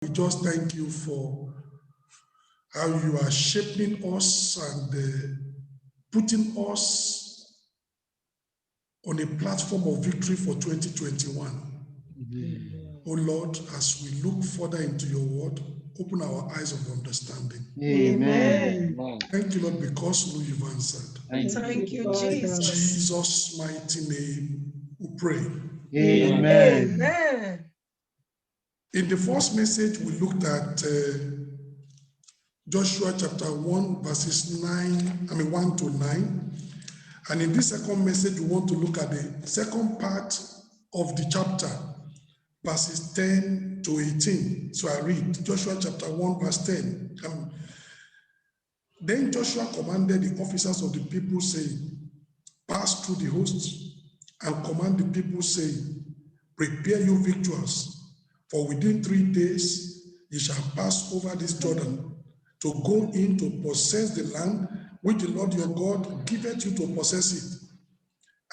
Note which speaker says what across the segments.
Speaker 1: We just thank you for how you are shaping us and putting us on a platform of victory for 2021. Oh Lord, as we look further into your word, open our eyes of understanding.
Speaker 2: Amen.
Speaker 1: Thank you, Lord, because you've answered.
Speaker 2: Thank you,
Speaker 1: In
Speaker 2: Jesus.
Speaker 1: Jesus' mighty name, we pray.
Speaker 2: Amen.
Speaker 1: In the first message, we looked at Joshua chapter 1, verses 1 to 9. And in this second message, we want to look at the second part of the chapter, verses 10 to 18. So I read Joshua chapter 1, verse 10. Then Joshua commanded the officers of the people, saying, pass through the hosts and command the people, saying, prepare your victuals, for within 3 days ye shall pass over this Jordan to go in to possess the land which the Lord your God giveth you to possess it,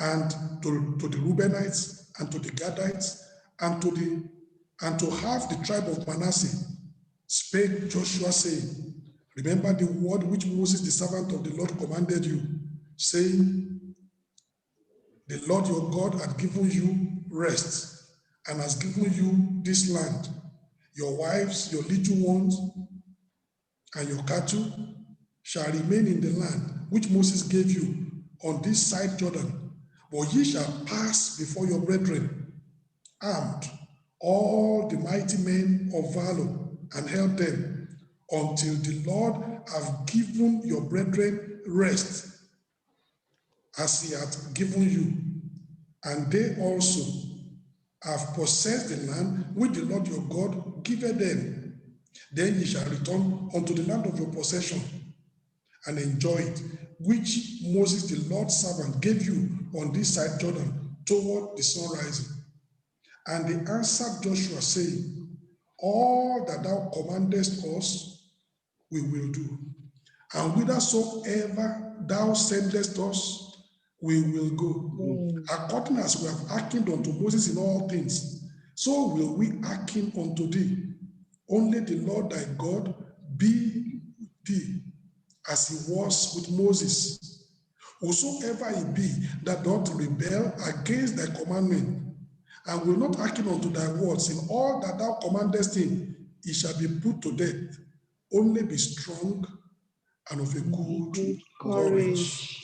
Speaker 1: and to the Reubenites and to the Gadites and to half the tribe of Manasseh. Spake Joshua, saying, remember the word which Moses the servant of the Lord commanded you, saying, the Lord your God hath given you rest, and has given you this land. Your wives, your little ones, and your cattle shall remain in the land which Moses gave you on this side Jordan. But ye shall pass before your brethren, armed, all the mighty men of valor, and help them, until the Lord have given your brethren rest, as he hath given you. And they also have possessed the land which the Lord your God giveth them. Then ye shall return unto the land of your possession, and enjoy it, which Moses the Lord's servant gave you on this side Jordan, toward the sun rising. And they answered Joshua, saying, all that thou commandest us, we will do. And whithersoever thou sendest us, we will go. According as we have hearkened unto Moses in all things, so will we hearken unto thee. Only the Lord thy God be with thee, as he was with Moses. Whosoever he be that doth rebel against thy commandment, and will not hearken unto thy words in all that thou commandest him, he shall be put to death. Only be strong and of a good courage.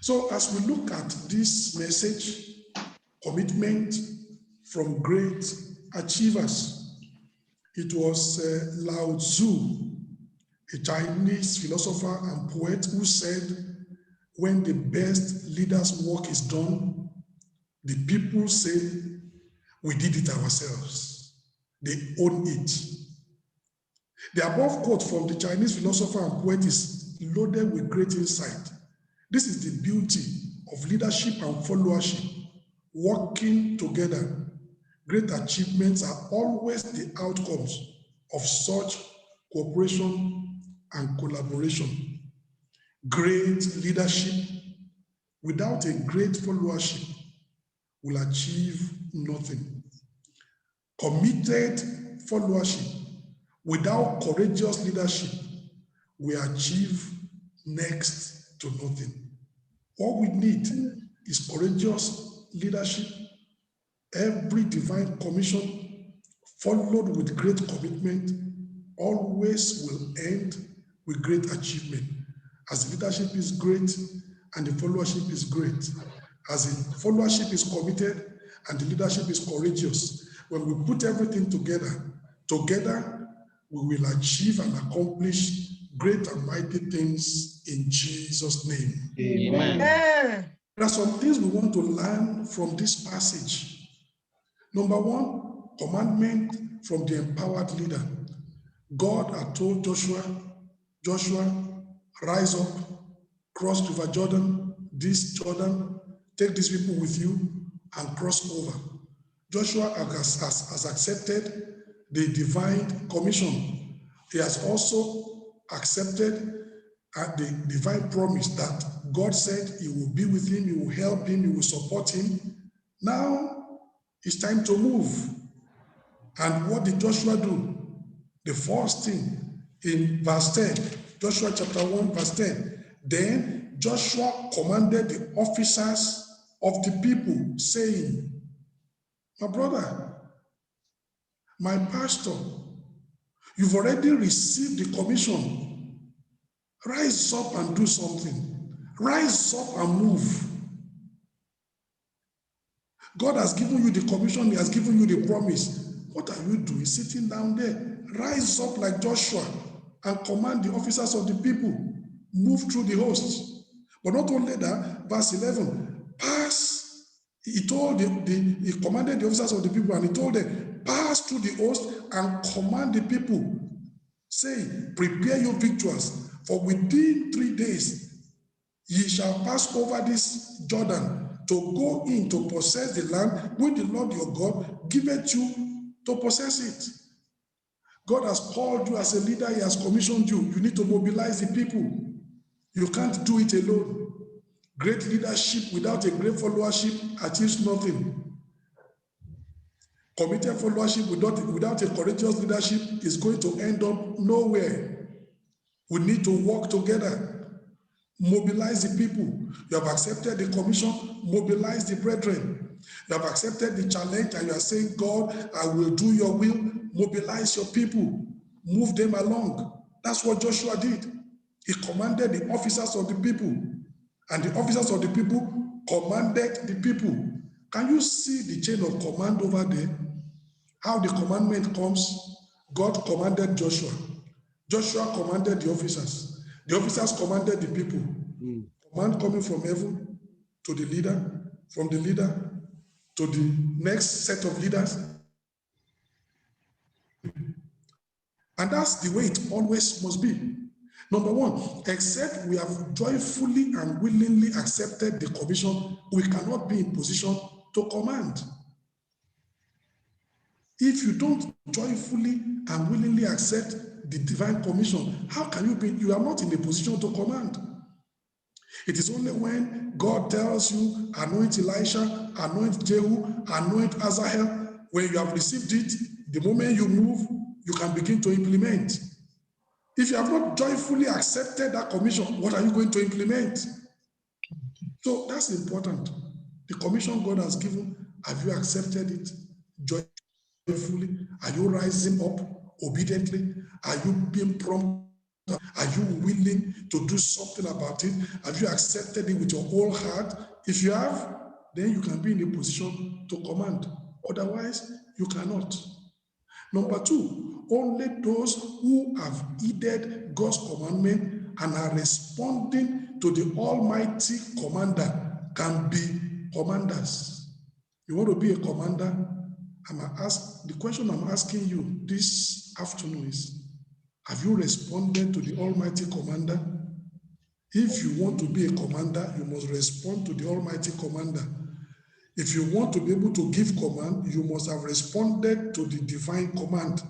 Speaker 1: So as we look at this message, commitment from great achievers, it was Lao Tzu, a Chinese philosopher and poet, who said, when the best leader's work is done, the people say, we did it ourselves. They own it. The above quote from the Chinese philosopher and poet is loaded with great insight. This is the beauty of leadership and followership, working together. Great achievements are always the outcomes of such cooperation and collaboration. Great leadership without a great followership will achieve nothing. Committed followership without courageous leadership will achieve next to nothing. What we need is courageous leadership. Every divine commission followed with great commitment always will end with great achievement. As the leadership is great and the followership is great, as the followership is committed and the leadership is courageous, when we put everything together, we will achieve and accomplish great and mighty things in Jesus' name.
Speaker 2: Amen.
Speaker 1: There are some things we want to learn from this passage. Number one, commandment from the empowered leader. God had told Joshua, rise up, cross River Jordan, this Jordan, take these people with you and cross over. Joshua has accepted the divine commission. He has also accepted the divine promise that God said he will be with him, he will help him, he will support him. Now it's time to move. And what did Joshua do? The first thing in verse 10, Joshua chapter 1, verse 10, then Joshua commanded the officers of the people, saying, my brother, my pastor, you've already received the commission. Rise up and do something. Rise up and move. God has given you the commission. He has given you the promise. What are you doing sitting down there? Rise up like Joshua and command the officers of the people. Move through the hosts. But not only that, verse 11, pass. He commanded the officers of the people and he told them, pass through the host and command the people. Say, prepare your victuals, for within 3 days ye shall pass over this Jordan to go in to possess the land which the Lord your God giveth you to possess it. God has called you as a leader. He has commissioned you. You need to mobilize the people. You can't do it alone. Great leadership without a great followership achieves nothing. Committed followership without a courageous leadership is going to end up nowhere. We need to work together. Mobilize the people. You have accepted the commission, mobilize the brethren. You have accepted the challenge and you are saying, God, I will do your will. Mobilize your people. Move them along. That's what Joshua did. He commanded the officers of the people, and the officers of the people commanded the people. Can you see the chain of command over there? How the commandment comes? God commanded Joshua. Joshua commanded the officers. The officers commanded the people. Command coming from heaven to the leader, from the leader to the next set of leaders. And that's the way it always must be. Number one, except we have joyfully and willingly accepted the commission, we cannot be in position to command. If you don't joyfully and willingly accept the divine commission, how can you be? You are not in a position to command. It is only when God tells you, anoint Elisha, anoint Jehu, anoint Azahel, when you have received it, the moment you move, you can begin to implement. If you have not joyfully accepted that commission, what are you going to implement? So that's important. The commission God has given, have you accepted it joyfully? Are you rising up obediently? Are you being prompt? Are you willing to do something about it? Have you accepted it with your whole heart? If you have, then you can be in a position to command. Otherwise, you cannot. Number two, only those who have heeded God's commandment and are responding to the Almighty Commander can be commanders. You want to be a commander? The question I'm asking you this afternoon is, have you responded to the Almighty Commander? If you want to be a commander, you must respond to the Almighty Commander. If you want to be able to give command, you must have responded to the divine command.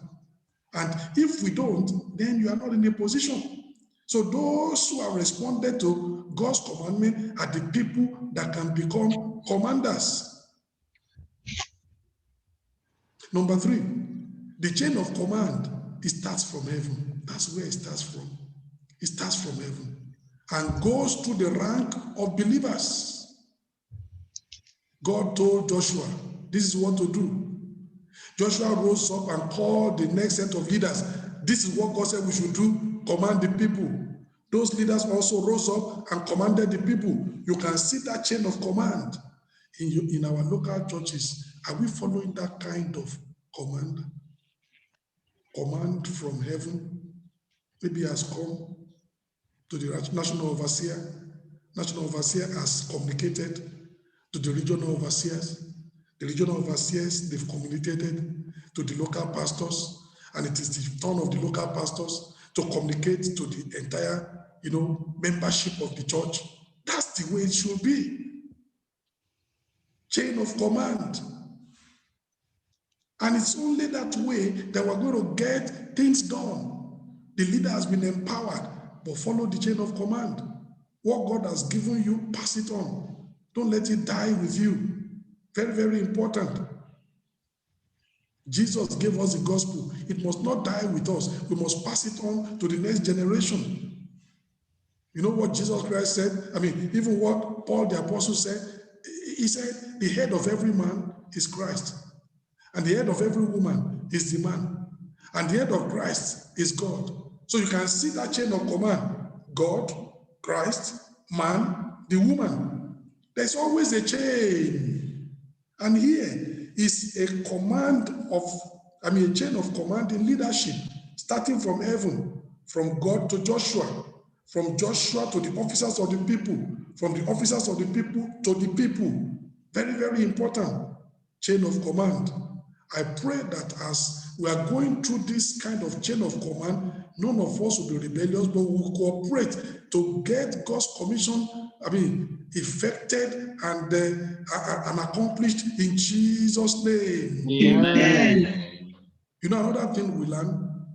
Speaker 1: And if we don't, then you are not in a position. So those who have responded to God's commandment are the people that can become commanders. Number three, the chain of command, it starts from heaven. That's where it starts from. It starts from heaven and goes to the rank of believers. God told Joshua, this is what to do. Joshua rose up and called the next set of leaders. This is what God said we should do, command the people. Those leaders also rose up and commanded the people. You can see that chain of command in our local churches. Are we following that kind of command? Command from heaven maybe has come to the national overseer. National overseer has communicated to the regional overseers. The regional overseers, they've communicated to the local pastors, and it is the turn of the local pastors to communicate to the entire, membership of the church. That's the way it should be. Chain of command. And it's only that way that we're going to get things done. The leader has been empowered, but follow the chain of command. What God has given you, pass it on. Don't let it die with you. Very, very important. Jesus gave us the gospel. It must not die with us. We must pass it on to the next generation. You know what Jesus Christ said? I mean, even what Paul the apostle said? He said, the head of every man is Christ. And the head of every woman is the man. And the head of Christ is God. So you can see that chain of command. God, Christ, man, the woman. There's always a chain. And here is a command of, a chain of command in leadership, starting from heaven, from God to Joshua, from Joshua to the officers of the people, from the officers of the people to the people. Very, very important chain of command. I pray that as we are going through this kind of chain of command, none of us will be rebellious, but we will cooperate to get God's commission, effected and accomplished in Jesus' name.
Speaker 2: Amen.
Speaker 1: You know, another thing we learn,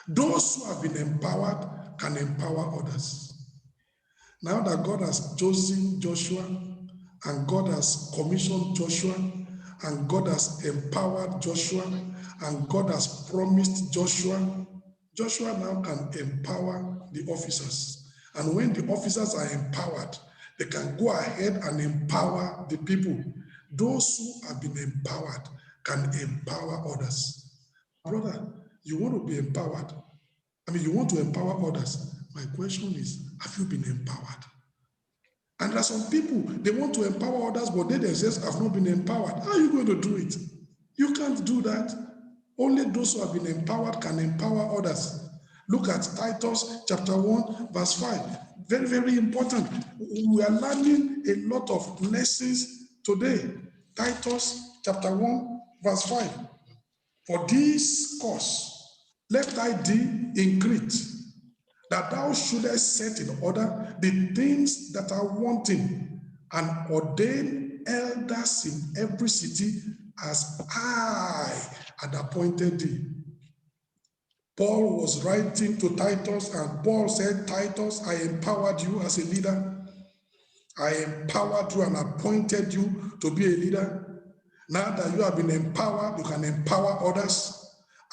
Speaker 1: those who have been empowered can empower others. Now that God has chosen Joshua and God has commissioned Joshua and God has empowered Joshua and God has promised Joshua, Joshua now can empower the officers. And when the officers are empowered, they can go ahead and empower the people. Those who have been empowered can empower others. Brother, you want to be empowered. You want to empower others. My question is, have you been empowered? And there are some people, they want to empower others, but they themselves have not been empowered. How are you going to do it? You can't do that. Only those who have been empowered can empower others. Look at Titus chapter 1, verse 5. Very, very important. We are learning a lot of lessons today. Titus chapter 1, verse 5. For this cause, left I thee in Crete, that thou shouldest set in order the things that are wanting, and ordain elders in every city as I had appointed thee. Paul was writing to Titus, and Paul said, Titus, I empowered you as a leader. I empowered you and appointed you to be a leader. Now that you have been empowered, you can empower others.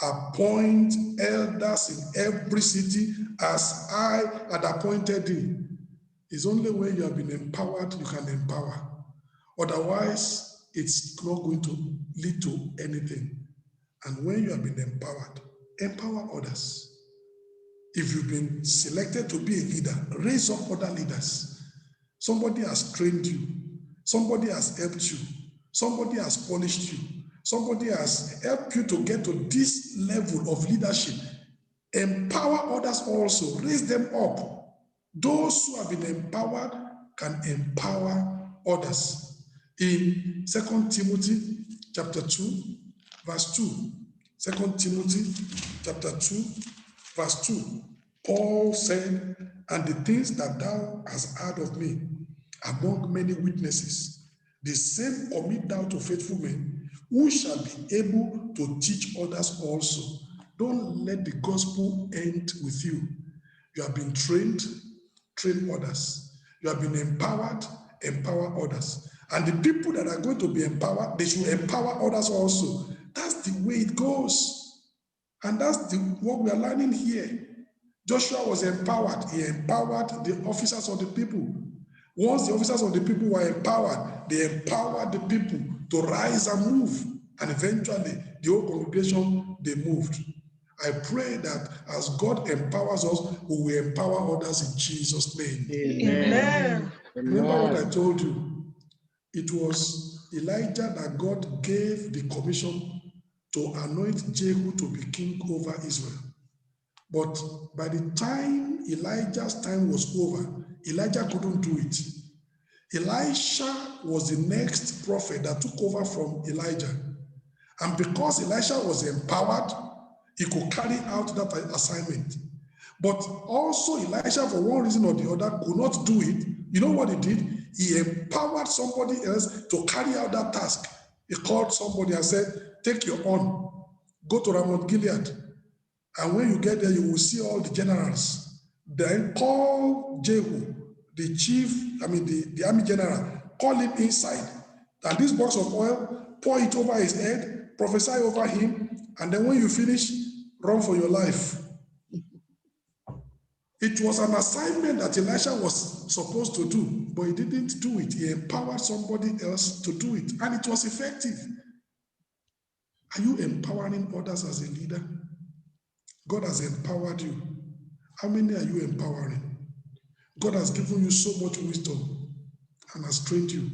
Speaker 1: Appoint elders in every city as I had appointed thee. It's only when you have been empowered you can empower. Otherwise, it's not going to lead to anything. And when you have been empowered, empower others. If you've been selected to be a leader, raise up other leaders. Somebody has trained you. Somebody has helped you. Somebody has polished you. Somebody has helped you to get to this level of leadership. Empower others also. Raise them up. Those who have been empowered can empower others. In 2 Timothy chapter 2, verse 2. 2 Timothy chapter 2, verse 2. Paul said, and the things that thou hast heard of me among many witnesses, the same commit thou to faithful men, who shall be able to teach others also. Don't let the gospel end with you. You have been trained, train others. You have been empowered, empower others. And the people that are going to be empowered, they should empower others also. That's the way it goes. And that's what we are learning here. Joshua was empowered. He empowered the officers of the people. Once the officers of the people were empowered, they empowered the people to rise and move. And eventually, the whole congregation, they moved. I pray that as God empowers us, we will empower others in Jesus' name.
Speaker 2: Amen.
Speaker 1: Remember what I told you? It was Elijah that God gave the commission to anoint Jehu to be king over Israel. But by the time Elijah's time was over, Elijah couldn't do it. Elisha was the next prophet that took over from Elijah. And because Elisha was empowered, he could carry out that assignment. But also Elisha, for one reason or the other, could not do it. You know what he did? He empowered somebody else to carry out that task. He called somebody and said, take your own, go to Ramoth Gilead. And when you get there, you will see all the generals. Then call Jehu, the chief, the army general, call him inside. And this box of oil, pour it over his head prophesy over him, and then when you finish, run for your life. It was an assignment that Elisha was supposed to do, but he didn't do it. He empowered somebody else to do it, and it was effective. Are you empowering others as a leader? God has empowered you. How many are you empowering? God has given you so much wisdom and has trained you.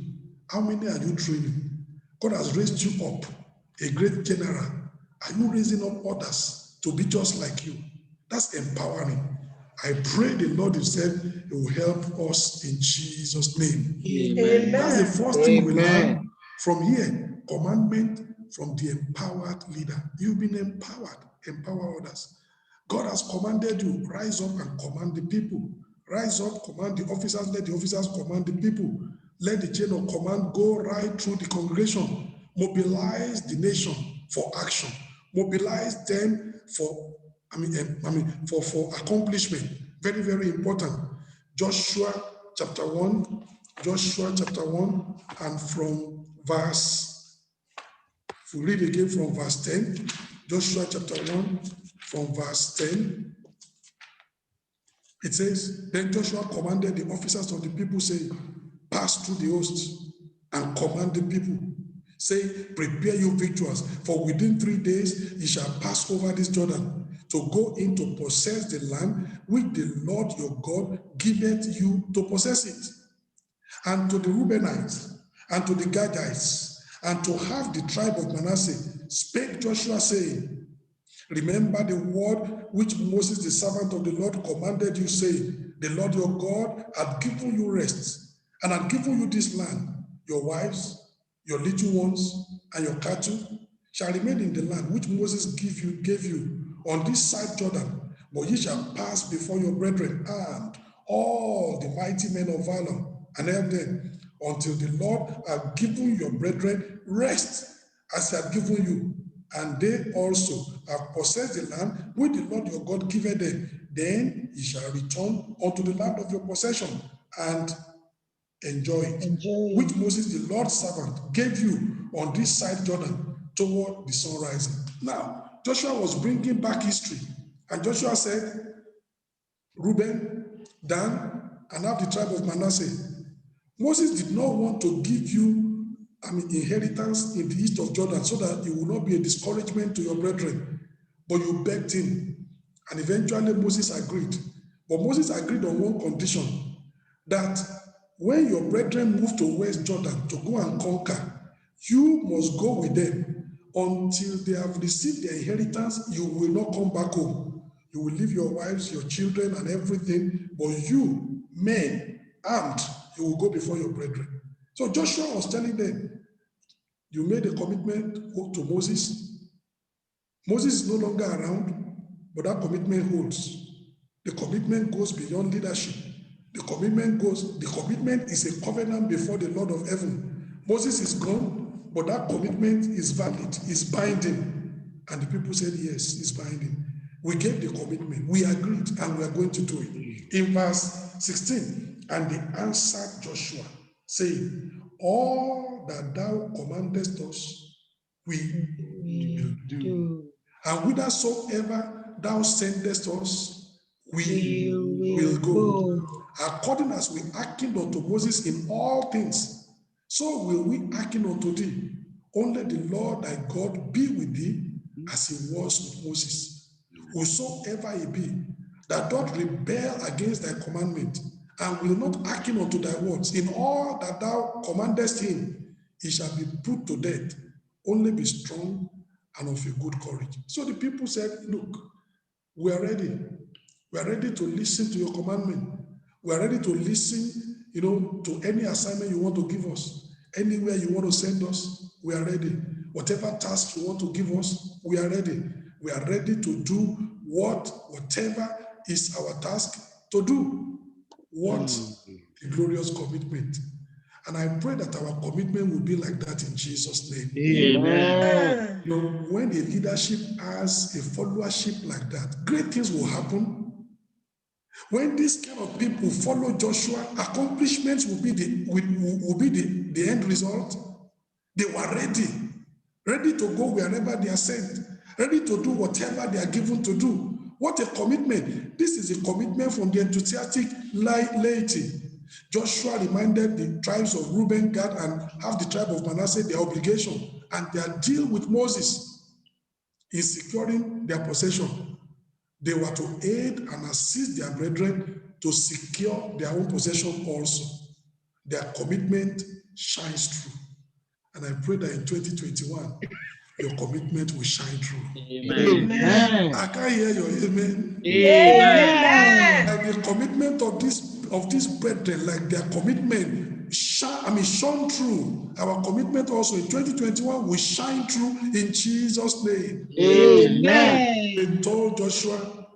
Speaker 1: How many are you training? God has raised you up, a great general. Are you raising up others to be just like you? That's empowering. I pray the Lord himself will help us in Jesus' name.
Speaker 2: Amen.
Speaker 1: That's the first thing we
Speaker 3: Amen.
Speaker 1: learn from here. Commandment from the empowered leader. You've been empowered. Empower others. God has commanded you. Rise up and command the people. Rise up, command the officers. Let the officers command the people. Let the chain of command go right through the congregation. Mobilize the nation for action. Mobilize them for for accomplishment. Very, very important. Joshua chapter 1, and from verse, if we read again from verse 10, Joshua chapter 1, from verse 10, it says, then Joshua commanded the officers of the people, saying, pass through the hosts and command the people. Say, prepare your victuals, for within 3 days ye shall pass over this Jordan to go in to possess the land which the Lord your God giveth you to possess it. And to the Reubenites, and to the Gadites, and to half the tribe of Manasseh, spake Joshua, saying, remember the word which Moses the servant of the Lord commanded you, saying, the Lord your God hath given you rest, and hath given you this land. Your wives, your little ones, and your cattle shall remain in the land which Moses gave you on this side Jordan, but ye shall pass before your brethren and all the mighty men of valor, and help them until the Lord have given your brethren rest, as he hath given you, and they also have possessed the land which the Lord your God giveth them. Then ye shall return unto the land of your possession and enjoy it, which Moses the Lord's servant gave you on this side Jordan toward the sun rising. Now, Joshua was bringing back history, and Joshua said, Reuben, Dan, and half the tribe of Manasseh. Moses did not want to give you inheritance in the east of Jordan so that it will not be a discouragement to your brethren, but you begged him, and eventually Moses agreed. But Moses agreed on one condition, that when your brethren move to West Jordan to go and conquer, you must go with them until they have received their inheritance. You will not come back home. You will leave your wives, your children, and everything, but you, men, armed, you will go before your brethren. So Joshua was telling them, you made a commitment to Moses. Moses is no longer around, but that commitment holds. The commitment goes beyond leadership. The commitment is a covenant before the Lord of heaven. Moses is gone, but that commitment is valid, is binding. And the people said, yes, it's binding. We gave the commitment, we agreed, and we are going to do it. In verse 16, and they answered Joshua, saying, all that thou commandest us, we will do. And whithersoever thou sendest us, we will go. According as we hearkened unto Moses in all things, so will we hearken unto thee. Only the Lord thy God be with thee, as he was with Moses. Whosoever he be, that doth rebel against thy commandment, and will not hearken unto thy words, in all that thou commandest him, he shall be put to death. Only be strong and of a good courage. So the people said, look, we are ready. We are ready to listen to your commandment. We are ready to listen, to any assignment you want to give us. Anywhere you want to send us, we are ready. Whatever task you want to give us, we are ready. We are ready to do whatever is our task to do. What a glorious commitment. And I pray that our commitment will be like that in Jesus' name.
Speaker 3: Amen.
Speaker 1: When a leadership has a followership like that, great things will happen. When these kind of people follow Joshua, accomplishments will be the end result. They were ready. ready to go wherever they are sent, ready to do whatever they are given to do. What a commitment. This is a commitment from the enthusiastic laity. Joshua reminded the tribes of Reuben, Gad, and half the tribe of Manasseh their obligation and their deal with Moses in securing their possession. They were to aid and assist their brethren to secure their own possession also. Their commitment shines through. And I pray that in 2021, your commitment will shine through.
Speaker 2: Amen.
Speaker 1: I can't hear your amen.
Speaker 2: Amen.
Speaker 1: Like the commitment of these brethren, like their commitment shone through. Our commitment also in 2021 will shine through in Jesus' name.
Speaker 2: Amen.
Speaker 1: They told Joshua,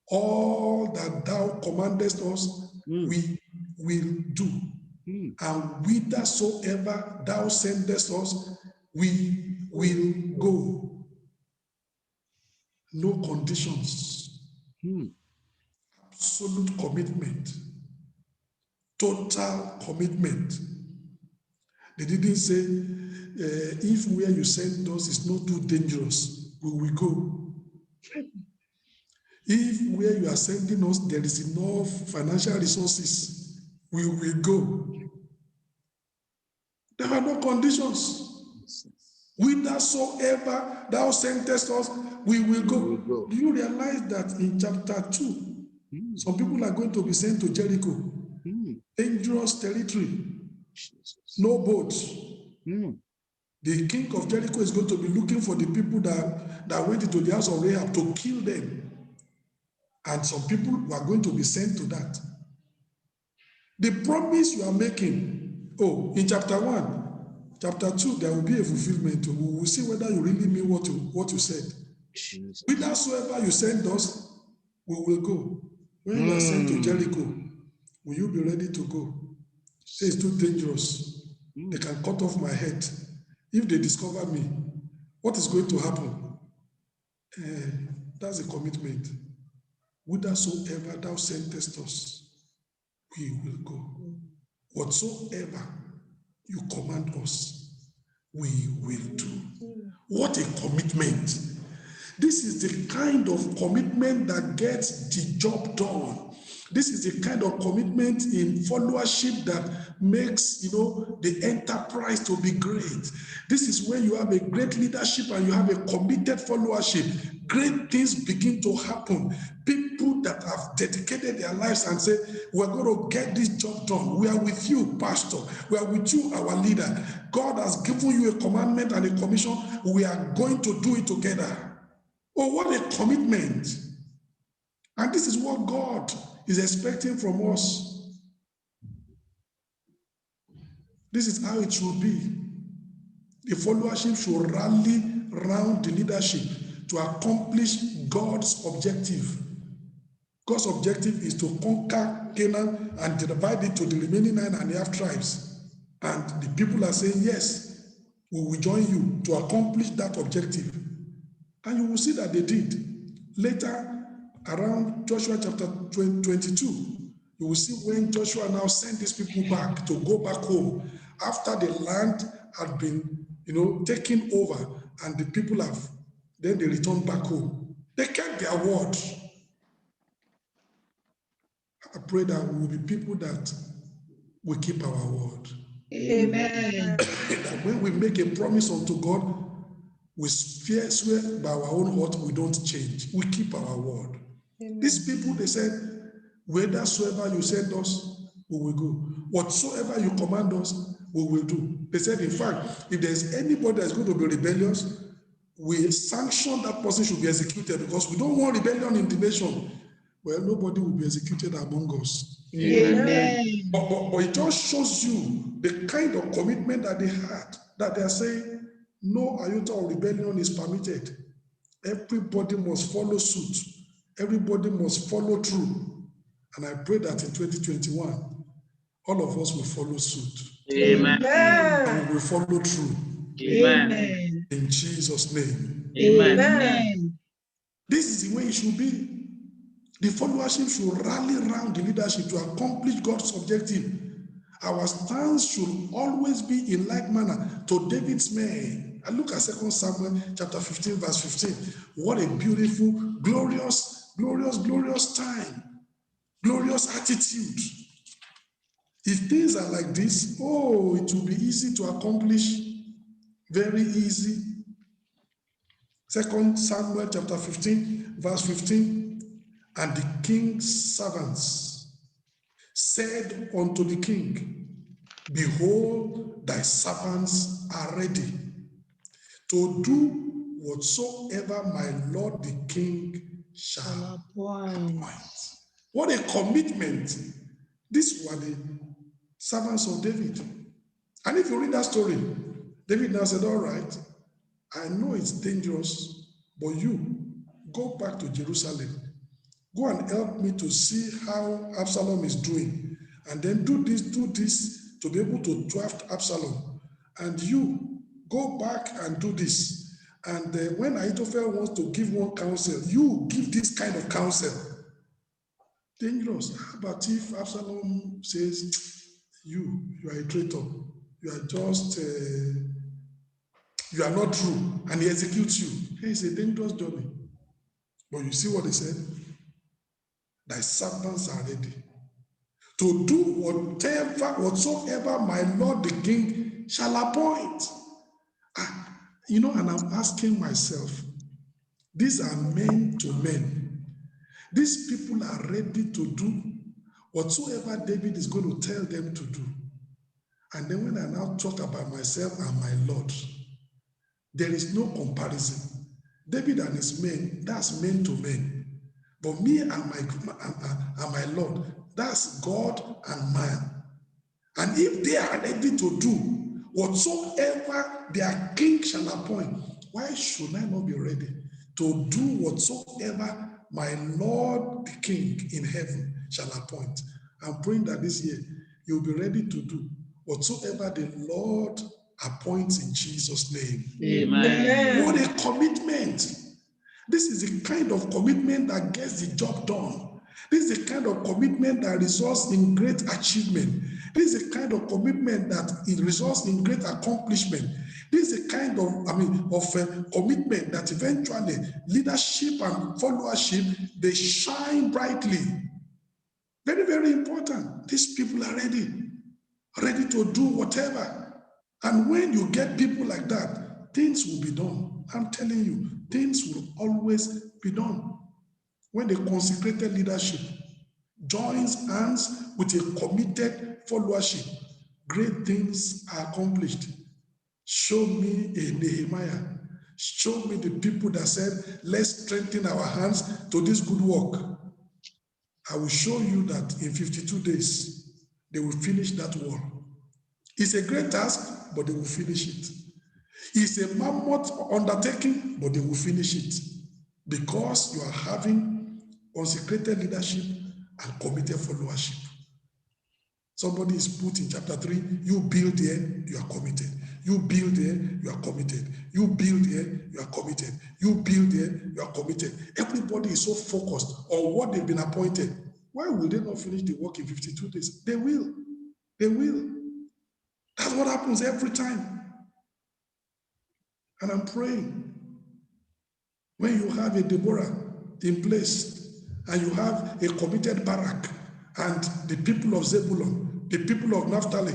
Speaker 1: all that thou commandest us, we will do. And whithersoever thou sendest us, we will go. No conditions. Absolute commitment. Total commitment. They didn't say, if where you send us is not too dangerous, we will go. If where you are sending us, there is enough financial resources, we will go. There are no conditions. Whithersoever thou sendest us, we will go. Do you realize that in chapter 2, some people are going to be sent to Jericho? Dangerous territory. No boats. The king of Jericho is going to be looking for the people that went into the house of Rahab to kill them. And some people are going to be sent to that. The promise you are making, in chapter 1, chapter 2, there will be a fulfillment. We will see whether you really mean what you said. Whithersoever you send us, we will go. When you are sent to Jericho, will you be ready to go? Say it's too dangerous. They can cut off my head. If they discover me, what is going to happen? That's a commitment. Whithersoever thou sendest us, we will go. Whatsoever you command us, we will do. What a commitment. This is the kind of commitment that gets the job done. This is the kind of commitment in followership that makes, the enterprise to be great. This is when you have a great leadership and you have a committed followership. Great things begin to happen. People that have dedicated their lives and say, we're going to get this job done. We are with you, Pastor. We are with you, our leader. God has given you a commandment and a commission. We are going to do it together. Oh, what a commitment. And this is what God is expecting from us. This is how it should be. The followership should rally around the leadership to accomplish God's objective. God's objective is to conquer Canaan and divide it to the remaining 9.5 tribes. And the people are saying, yes, we will join you to accomplish that objective. And you will see that they did. Later, around Joshua chapter 22, you will see when Joshua now sent these people back to go back home after the land had been, taken over and the people then they returned back home. They kept their word. I pray that we will be people that will keep our word.
Speaker 2: Amen.
Speaker 1: That when we make a promise unto God, we swear by our own heart, we don't change. We keep our word. Amen. These people, they said, whithersoever you send us, we will go. Whatsoever you command us, we will do. They said, in fact, if there's anybody that's going to be rebellious, we sanction that person should be executed because we don't want rebellion in the nation. Well, nobody will be executed among us.
Speaker 2: Amen.
Speaker 1: But it just shows you the kind of commitment that they had, that they are saying, no iota of rebellion is permitted. Everybody must follow suit. Everybody must follow through. And I pray that in 2021, all of us will follow suit.
Speaker 2: Amen.
Speaker 1: And we will follow through.
Speaker 2: Amen.
Speaker 1: In Jesus' name.
Speaker 2: Amen.
Speaker 1: This is the way it should be. The followership should rally around the leadership to accomplish God's objective. Our stance should always be in like manner to David's men And look at 2 Samuel chapter 15, verse 15. What a beautiful, glorious, glorious, glorious time. Glorious attitude. If things are like this, oh, it will be easy to accomplish. Very easy. 2 Samuel chapter 15, verse 15. And the king's servants said unto the king, behold, thy servants are ready to do whatsoever my lord the king shall appoint. What a commitment. These were the servants of David. And if you read that story, David now said, all right, I know it's dangerous, but you go back to Jerusalem. Go and help me to see how Absalom is doing. And then do this to be able to draft Absalom. And you go back and do this. And when Ahithophel wants to give one counsel, you give this kind of counsel. Dangerous. How about if Absalom says, you are a traitor. You are just, you are not true. And he executes you. Hey, it's a dangerous journey. But you see what he said? Thy servants are ready to do whatsoever my Lord the King shall appoint. And I'm asking myself, these are men to men. These people are ready to do whatsoever David is going to tell them to do. And then when I now talk about myself and my Lord, there is no comparison. David and his men, that's men to men. But me and my Lord, that's God and man. And if they are ready to do whatsoever their king shall appoint, why should I not be ready to do whatsoever my Lord the King in heaven shall appoint? I'm praying that this year you'll be ready to do whatsoever the Lord appoints in Jesus' name.
Speaker 2: Amen.
Speaker 1: What a commitment. This is the kind of commitment that gets the job done. This is the kind of commitment that results in great achievement. This is the kind of commitment that it results in great accomplishment. This is the kind of commitment that eventually leadership and followership, they shine brightly. Very, very important. These people are ready to do whatever. And when you get people like that, things will be done. I'm telling you, things will always be done. When the consecrated leadership joins hands with a committed followership, great things are accomplished. Show me a Nehemiah. Show me the people that said, let's strengthen our hands to this good work. I will show you that in 52 days, they will finish that wall. It's a great task, but they will finish it. It's a mammoth undertaking, but they will finish it because you are having consecrated leadership and committed followership. Somebody is put in chapter 3, you build here, you are committed. You build here, you are committed. You build here, you are committed. You build here, you are committed. Everybody is so focused on what they've been appointed. Why will they not finish the work in 52 days? They will. They will. That's what happens every time. And I'm praying, when you have a Deborah in place and you have a committed Barak and the people of Zebulun, the people of Naphtali,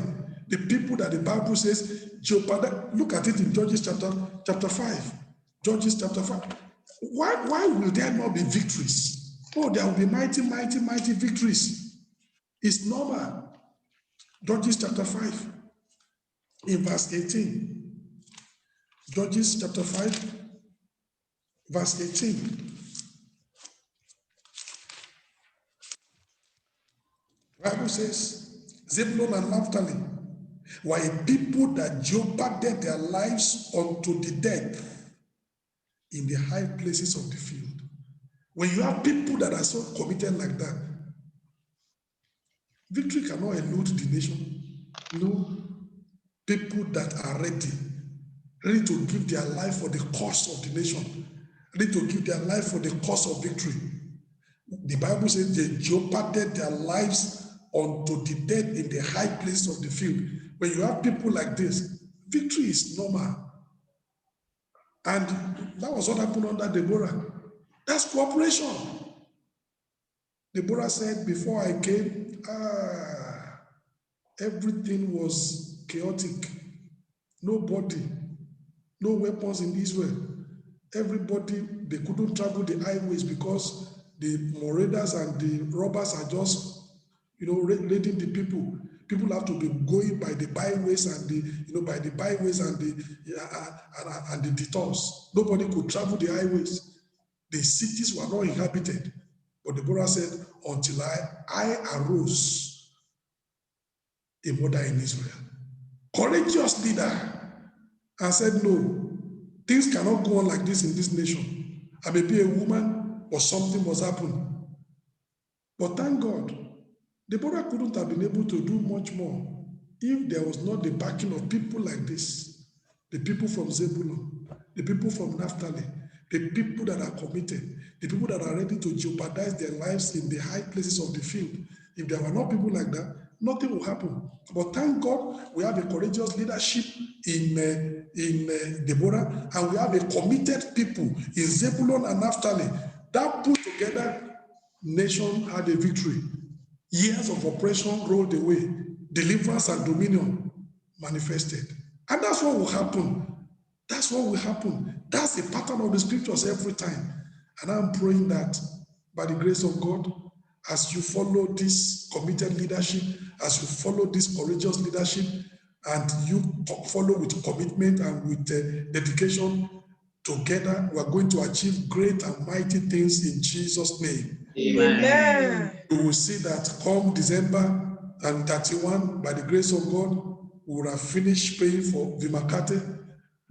Speaker 1: the people that the Bible says, look at it in Judges chapter 5. Judges chapter 5. Why will there not be victories? Oh, there will be mighty, mighty, mighty victories. It's normal. Judges chapter 5 in verse 18. Judges chapter 5, verse 18. The Bible says, Zebulun and Naphtali were a people that jeopardized their lives unto the death in the high places of the field. When you have people that are so committed like that, victory cannot elude the nation. No, people that are ready to give their life for the cause of the nation, ready to give their life for the cause of victory. The Bible says they jeopardized their lives unto the death in the high place of the field. When you have people like this, victory is normal. And that was what happened under Deborah. That's cooperation. Deborah said, before I came, everything was chaotic. Nobody, no weapons in Israel. Everybody, they couldn't travel the highways because the marauders and the robbers are just, raiding the people. People have to be going by the byways and by the byways and the detours. Nobody could travel the highways. The cities were not inhabited. But Deborah said, until I arose a mother in Israel. Courageous leader. And said, no, things cannot go on like this in this nation. I may be a woman, or something must happen. But thank God, Deborah couldn't have been able to do much more if there was not the backing of people like this. The people from Zebulun, the people from Naphtali, the people that are committed, the people that are ready to jeopardize their lives in the high places of the field. If there were not people like that, nothing will happen. But thank God we have a courageous leadership in Deborah, and we have a committed people in Zebulun and Naphtali. That put together, nation had a victory. Years of oppression rolled away. Deliverance and dominion manifested. And that's what will happen. That's what will happen. That's the pattern of the scriptures every time. And I'm praying that by the grace of God, as you follow this committed leadership, as you follow this courageous leadership, and you follow with commitment and with dedication, together we are going to achieve great and mighty things in Jesus' name.
Speaker 3: Amen.
Speaker 1: We will see that come December and 31, by the grace of God, we will have finished paying for Vimakate.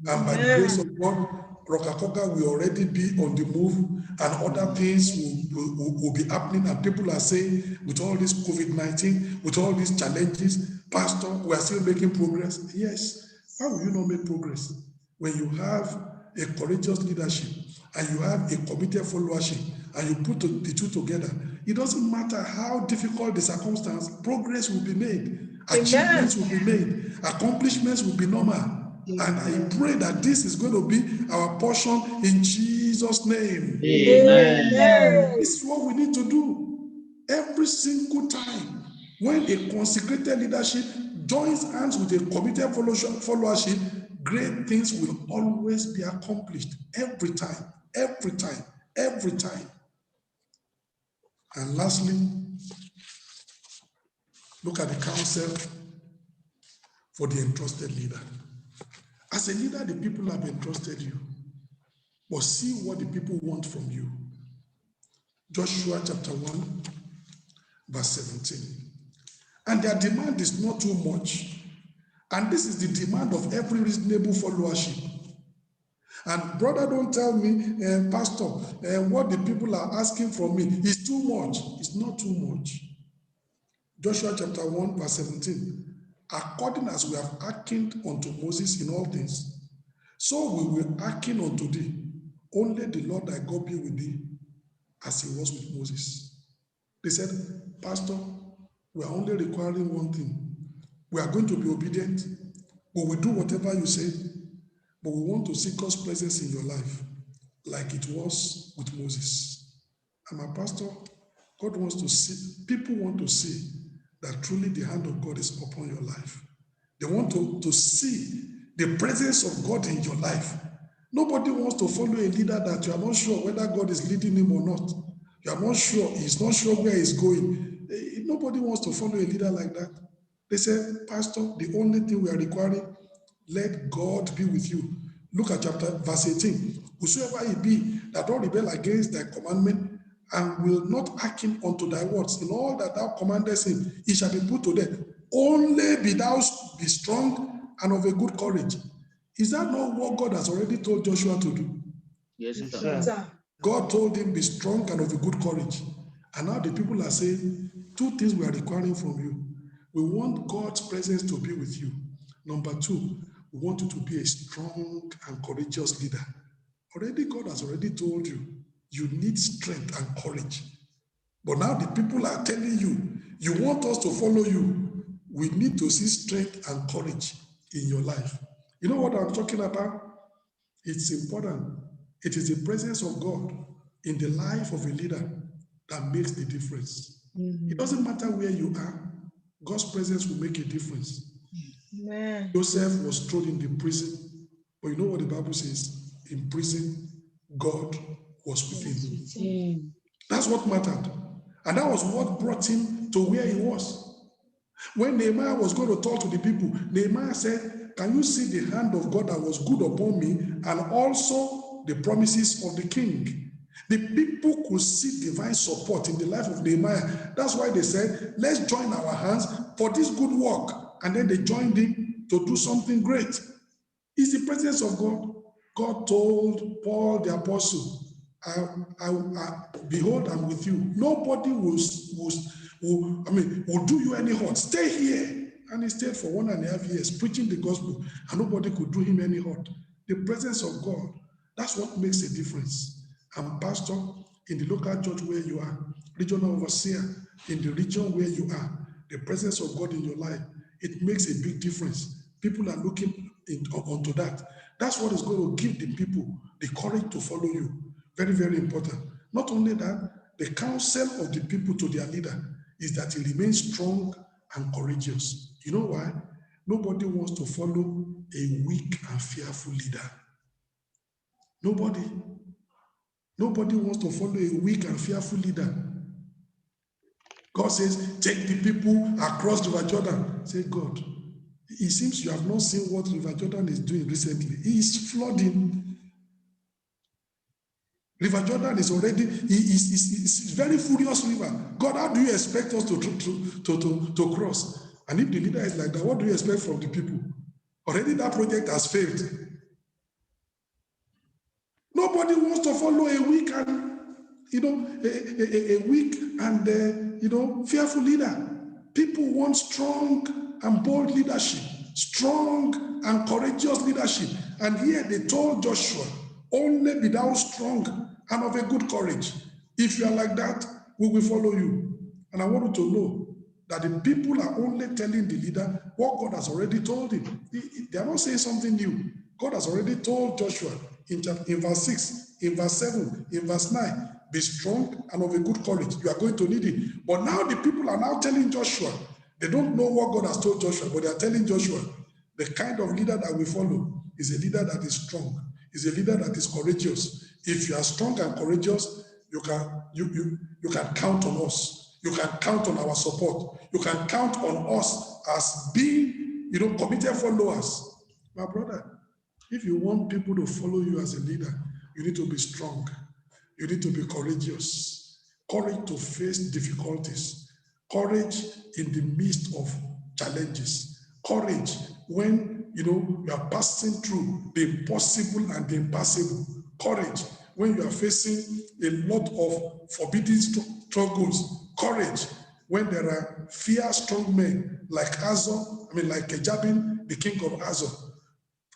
Speaker 1: And by the grace of God, Rokakoka will already be on the move, and other things will be happening. And people are saying, with all this COVID-19, with all these challenges, Pastor, we are still making progress. Yes. How will you not make progress when you have a courageous leadership and you have a committed followership and you put the two together? It doesn't matter how difficult the circumstance, progress will be made. Achievements will be made. Accomplishments will be normal. And I pray that this is going to be our portion in Jesus' name.
Speaker 3: Amen.
Speaker 1: This is what we need to do every single time. When a consecrated leadership joins hands with a committed followership, great things will always be accomplished every time, every time, every time. And lastly, look at the counsel for the entrusted leader. As a leader, the people have entrusted you, but see what the people want from you. Joshua chapter 1, verse 17. And their demand is not too much. And this is the demand of every reasonable followership. And brother, don't tell me, Pastor, what the people are asking from me is too much. It's not too much. Joshua chapter 1, verse 17. According as we have hearkened unto Moses in all things, so we will hearken unto thee. Only the Lord thy God be with thee, as he was with Moses. They said, Pastor, we are only requiring one thing. We are going to be obedient. We will do whatever you say, but we want to see God's presence in your life, like it was with Moses. And my pastor, God wants to see, people want to see that truly the hand of God is upon your life. They want to see the presence of God in your life. Nobody wants to follow a leader that you are not sure whether God is leading him or not. You are not sure, he's not sure where he's going. Nobody wants to follow a leader like that. They said, Pastor, the only thing we are requiring, let God be with you. Look at verse 18. Whosoever he be that don't rebel against thy commandment and will not hearken unto thy words, in all that thou commandest him, he shall be put to death. Only be strong and of a good courage. Is that not what God has already told Joshua to do?
Speaker 3: Yes, sir.
Speaker 1: God told him, be strong and of a good courage. And now the people are saying, two things we are requiring from you. We want God's presence to be with you. Number two, we want you to be a strong and courageous leader. Already, God has already told you, you need strength and courage. But now the people are telling you, you want us to follow you. We need to see strength and courage in your life. You know what I'm talking about? It's important. It is the presence of God in the life of a leader that makes the difference. It doesn't matter where you are, God's presence will make a difference.
Speaker 3: Amen.
Speaker 1: Joseph was thrown in the prison, but you know what the Bible says? In prison, God was with him. That's what mattered. And that was what brought him to where he was. When Nehemiah was going to talk to the people, Nehemiah said, can you see the hand of God that was good upon me and also the promises of the king? The people could see divine support in the life of Nehemiah. That's why they said, let's join our hands for this good work. And then they joined him to do something great. It's the presence of God. God told Paul the apostle, behold, I'm with you. Nobody will do you any hurt. Stay here. And he stayed for 1.5 years preaching the gospel, and nobody could do him any hurt. The presence of God, that's what makes a difference. And pastor, in the local church where you are, regional overseer, in the region where you are, the presence of God in your life, it makes a big difference. People are looking onto that. That's what is going to give the people the courage to follow you. Very, very important. Not only that, the counsel of the people to their leader is that he remains strong and courageous. You know why? Nobody wants to follow a weak and fearful leader. Nobody wants to follow a weak and fearful leader. God says, take the people across River Jordan. Say, God, it seems you have not seen what River Jordan is doing recently. He is flooding. River Jordan is already, it's very furious river. God, how do you expect us to cross? And if the leader is like that, what do you expect from the people? Already that project has failed. Nobody wants to follow a weak and, a weak and, fearful leader. People want strong and bold leadership, strong and courageous leadership. And here they told Joshua, only be thou strong and of a good courage. If you are like that, we will follow you. And I want you to know that the people are only telling the leader what God has already told him. They are not saying something new. God has already told Joshua in verse 6, in verse 7, in verse 9, be strong and of a good courage. You are going to need it. But now the people are now telling Joshua, they don't know what God has told Joshua, but they are telling Joshua, the kind of leader that we follow is a leader that is strong, is a leader that is courageous. If you are strong and courageous, you can count on us. You can count on our support. You can count on us as being, committed followers. My brother, if you want people to follow you as a leader, you need to be strong. You need to be courageous. Courage to face difficulties. Courage in the midst of challenges. Courage when you are passing through the impossible and the impassable. Courage when you are facing a lot of forbidden struggles. Courage when there are fierce strong men like Jabin, the king of Hazor.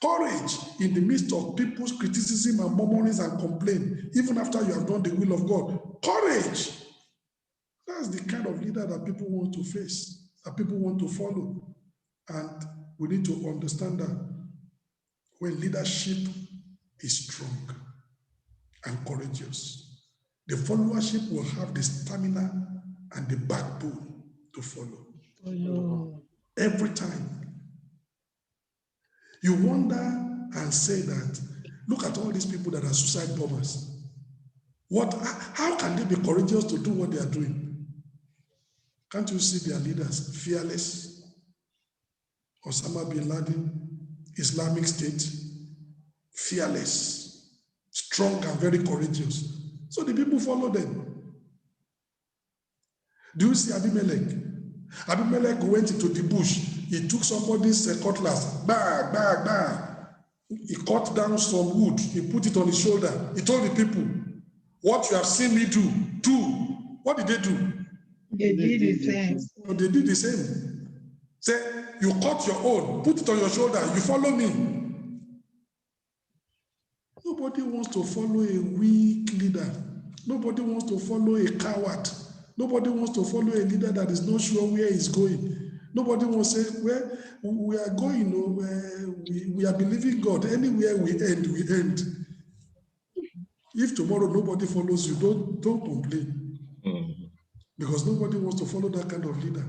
Speaker 1: Courage in the midst of people's criticism and murmurings and complaint, even after you have done the will of God. Courage. That's the kind of leader that people want to face, that people want to follow. And we need to understand that when leadership is strong and courageous, the followership will have the stamina and the backbone to follow. Every time. You wonder and say that, look at all these people that are suicide bombers. How can they be courageous to do what they are doing? Can't you see their leaders? Fearless. Osama bin Laden, Islamic State, fearless, strong and very courageous. So the people follow them. Do you see Abimelech? Abimelech went into the bush. He took somebody's cutlass, bang, bang, bang. He cut down some wood. He put it on his shoulder. He told the people, what you have seen me do. What did they do?
Speaker 2: They did the same.
Speaker 1: They did the same. Say, you cut your own, put it on your shoulder, you follow me. Nobody wants to follow a weak leader. Nobody wants to follow a coward. Nobody wants to follow a leader that is not sure where he's going. Nobody will say, where we are going, we are believing God. Anywhere we end, we end. If tomorrow nobody follows you, don't complain. Because nobody wants to follow that kind of leader.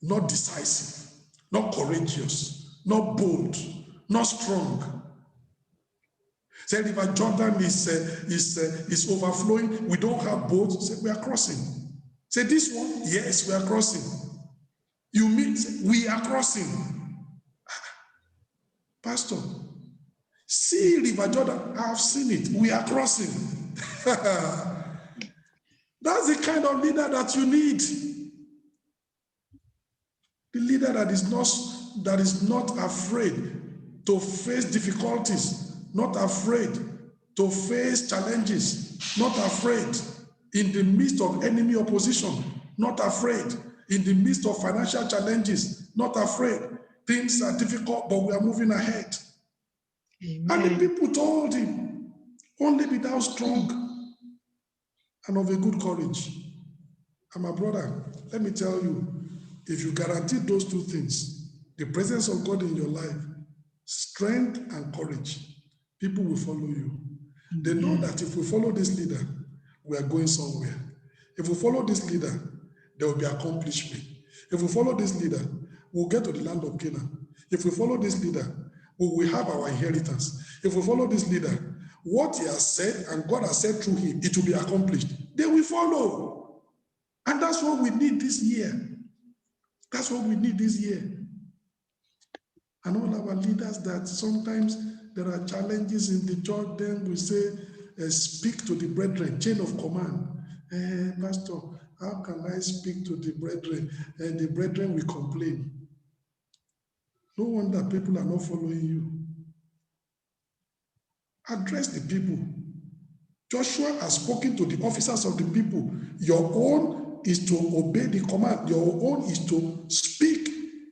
Speaker 1: Not decisive, not courageous, not bold, not strong. Say River Jordan is overflowing. We don't have boats. Say we are crossing. Say this one, yes, we are crossing. You mean we are crossing? Pastor, see River Jordan. I have seen it. We are crossing. That's the kind of leader that you need. The leader that is not afraid to face difficulties, not afraid to face challenges, not afraid in the midst of enemy opposition, not afraid in the midst of financial challenges, not afraid. Things are difficult, but we are moving ahead.
Speaker 2: Amen.
Speaker 1: And the people told him, only be thou strong and of a good courage. And my brother, let me tell you, if you guarantee those two things, the presence of God in your life, strength and courage, people will follow you. They know that if we follow this leader, we are going somewhere. If we follow this leader, there will be accomplishment. If we follow this leader, we'll get to the land of Canaan. If we follow this leader, we will have our inheritance. If we follow this leader, what he has said and God has said through him, it will be accomplished. They will follow. And that's what we need this year. That's what we need this year. And all our leaders that sometimes there are challenges in the church, then we say, speak to the brethren, chain of command. Pastor, how can I speak to the brethren? And the brethren will complain. No wonder people are not following you. Address the people. Joshua has spoken to the officers of the people. Your own is to obey the command. Your own is to speak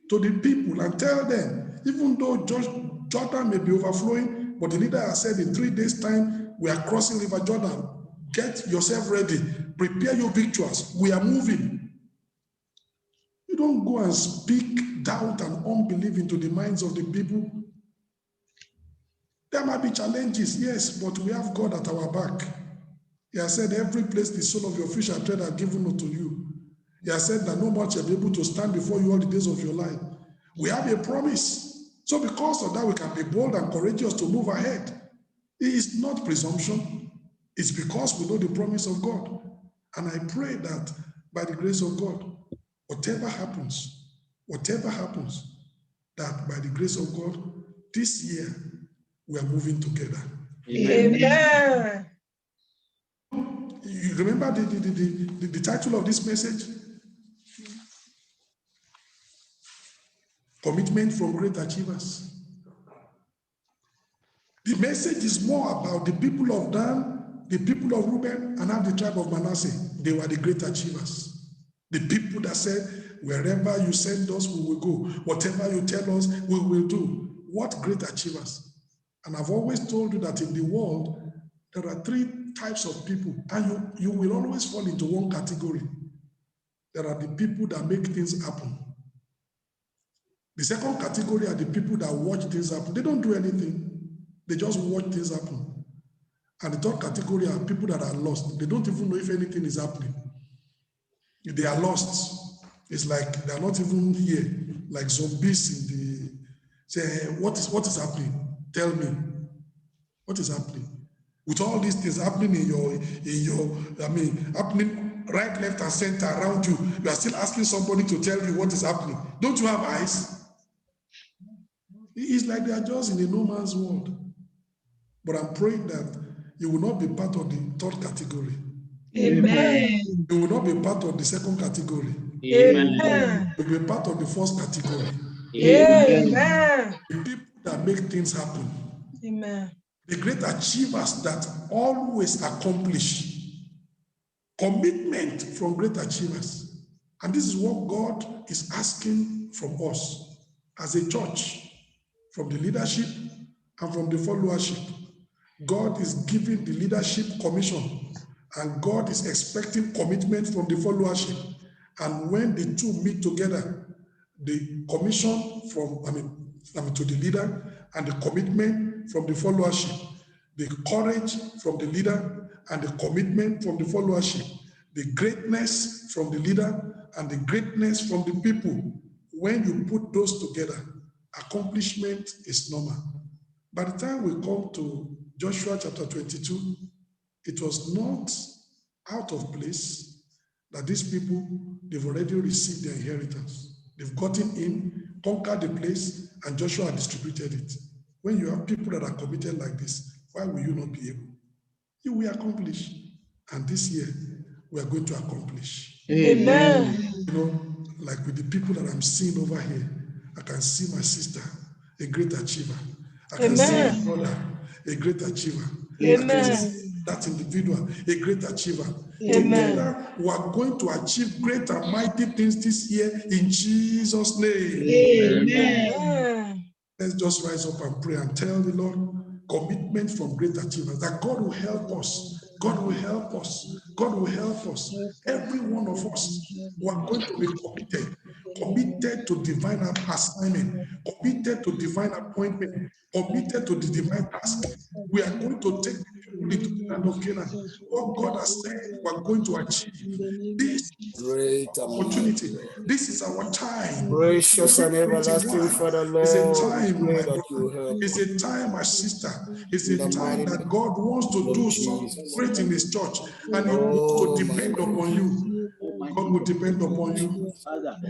Speaker 1: to the people and tell them, even though Jordan may be overflowing, but the leader has said in 3 days' time, we are crossing River Jordan. Get yourself ready. Prepare your victuals. We are moving. You don't go and speak doubt and unbelief into the minds of the people. There might be challenges, yes, but we have God at our back. He has said, every place the sole of your feet shall tread are given unto you. He has said that no one shall be able to stand before you all the days of your life. We have a promise. So because of that, we can be bold and courageous to move ahead. It is not presumption. It's because we know the promise of God. And I pray that by the grace of God, whatever happens, that by the grace of God, this year, we are moving together.
Speaker 3: Amen.
Speaker 1: You remember the title of this message? Commitment from Great Achievers. The message is more about the people of Dan, the people of Reuben, and half the tribe of Manasseh. They were the great achievers. The people that said, wherever you send us, we will go. Whatever you tell us, we will do. What great achievers. And I've always told you that in the world, there are 3 types of people, and you will always fall into one category. There are the people that make things happen. The second category are the people that watch things happen. They don't do anything. They just watch things happen. And the third category are people that are lost. They don't even know if anything is happening. If they are lost, it's like they're not even here, like zombies in the, say, what is happening? Tell me, what is happening? With all these things happening happening right, left, and center around you, you are still asking somebody to tell you what is happening. Don't you have eyes? It's like they are just in a no man's world. But I'm praying that you will not be part of the third category.
Speaker 2: Amen.
Speaker 1: You will not be part of the second category.
Speaker 3: Amen.
Speaker 1: You will be part of the first category.
Speaker 3: Amen.
Speaker 1: The people that make things happen.
Speaker 3: Amen.
Speaker 1: The great achievers that always accomplish. Commitment from great achievers. And this is what God is asking from us as a church, from the leadership and from the followership. God is giving the leadership commission, and God is expecting commitment from the followership. And when the two meet together, the commission from, to the leader, and the commitment from the followership, the courage from the leader and the commitment from the followership, the greatness from the leader and the greatness from the people. When you put those together, accomplishment is normal. By the time we come to Joshua chapter 22, it was not out of place that these people, they've already received their inheritance. They've gotten in, conquered the place, and Joshua distributed it. When you have people that are committed like this, why will you not be able? You will accomplish. And this year, we are going to accomplish.
Speaker 3: Amen.
Speaker 1: You know, like with the people that I'm seeing over here, I can see my sister, a great achiever. I can see my brother, a great achiever. I can see that individual, a great achiever. Together, we are going to achieve great and mighty things this year in Jesus' name.
Speaker 3: Amen.
Speaker 1: Let's just rise up and pray and tell the Lord commitment from great achievers that God will help us. God will help us. God will help us. Every one of us, we are going to be committed to divine assignment, committed to divine appointment, committed to the divine task. We are going to take people into the land of Canaan. What God has said, we are going to achieve. This
Speaker 4: Great
Speaker 1: opportunity. This is our time.
Speaker 4: Gracious and everlasting Father, Lord,
Speaker 1: It's a time,
Speaker 4: pray
Speaker 1: my
Speaker 4: that you
Speaker 1: brother.
Speaker 4: help
Speaker 1: It's a time, my sister. It's
Speaker 4: In
Speaker 1: a
Speaker 4: the
Speaker 1: time
Speaker 4: mighty
Speaker 1: that God wants to
Speaker 4: name
Speaker 1: do
Speaker 4: of
Speaker 1: something
Speaker 4: Jesus.
Speaker 1: great in His church, and He wants
Speaker 4: Oh,
Speaker 1: to
Speaker 4: my
Speaker 1: depend
Speaker 4: God.
Speaker 1: upon you. God will depend upon you.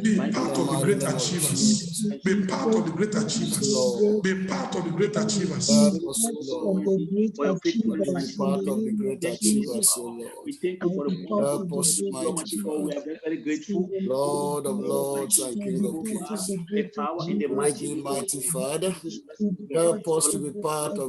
Speaker 1: Be
Speaker 4: In
Speaker 1: part
Speaker 4: the
Speaker 1: of the
Speaker 4: mighty
Speaker 1: great
Speaker 4: name of
Speaker 1: achievers.
Speaker 4: Jesus.
Speaker 1: Be part of the great achievers.
Speaker 4: Lord.
Speaker 1: Be part of the great achievers.
Speaker 4: Help us, Lord.
Speaker 2: Achievers.
Speaker 4: Part of the great achievers, O Lord.
Speaker 2: We thank you for the
Speaker 4: Help us, mighty Father.
Speaker 2: we are very, very grateful.
Speaker 4: Lord of lords and King of kings.
Speaker 2: The power in the
Speaker 4: Great
Speaker 2: mighty
Speaker 4: be
Speaker 2: name of
Speaker 4: mighty Father.
Speaker 2: Jesus.
Speaker 4: Help us to be part of